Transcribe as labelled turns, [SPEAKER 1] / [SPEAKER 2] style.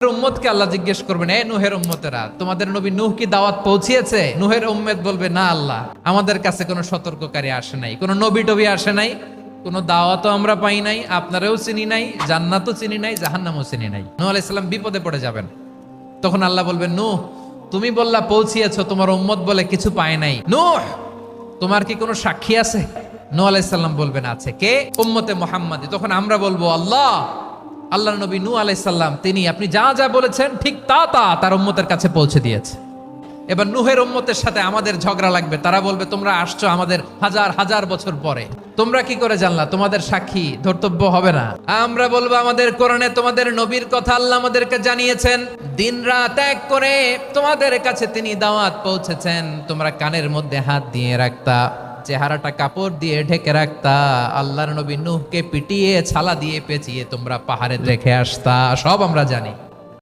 [SPEAKER 1] উম্মতকে আল্লাহ জিজ্ঞেস করবেন, এ নূহের উম্মতেরা, তোমাদের নবী নূহ কি দাওয়াত পৌঁছিয়েছে? নূহের উম্মত বলবে, না আল্লাহ, আমাদের কাছে কোনো সতর্ককারী আসে নাই, কোনো নবী টবি আসে নাই, কোনো দাওয়াতও আমরা পাই নাই, আপনারাও চিনি নাই, জান্নাতও চিনি নাই, জাহান্নামও চিনি নাই। নূহ আলাইহিস সালাম বিপদে পড়ে যাবেন। তখন আল্লাহ বলবেন, নূহ তুমি বললা পৌঁছিয়েছো, তোমার উম্মত বলে কিছু পায় নাই। নূহ তোমার কি কোনো সাক্ষী আছে? নূহ আলাইহিস সালাম বলবেন, আছে। কে? উম্মতে মুহাম্মাদি। তখন আমরা বলবো, আল্লাহ, আল্লাহর নবী নূহ আলাইহিস সালাম তিনি আপনি যা যা বলেছেন ঠিক তা তা তার উম্মতের কাছে পৌঁছে দিয়েছে। এবার নূহের উম্মতের সাথে আমাদের ঝগড়া লাগবে। তারা বলবে, তোমরা আসছো আমাদের হাজার হাজার বছর পরে, তোমরা কি করে জানলা? তোমাদের সাক্ষী ধর্তব্য হবে না? আমরা বলবো, আমাদের কোরআনে তোমাদের নবীর কথা আল্লাহ আমাদেরকে জানিয়েছেন, দিন রাত এক করে তোমাদের কাছে তিনি দাওয়াত পৌঁছেছেন। তোমরা কানের মধ্যে হাত দিয়ে রাখতা, চেহারাটা কাপড় দিয়ে ঢেকে রাখতা, আল্লাহর নবী নূহকে পিটিয়ে ছালা দিয়ে পেঁচিয়ে তোমরা পাহাড়ে রেখে আসতা, সব আমরা জানি।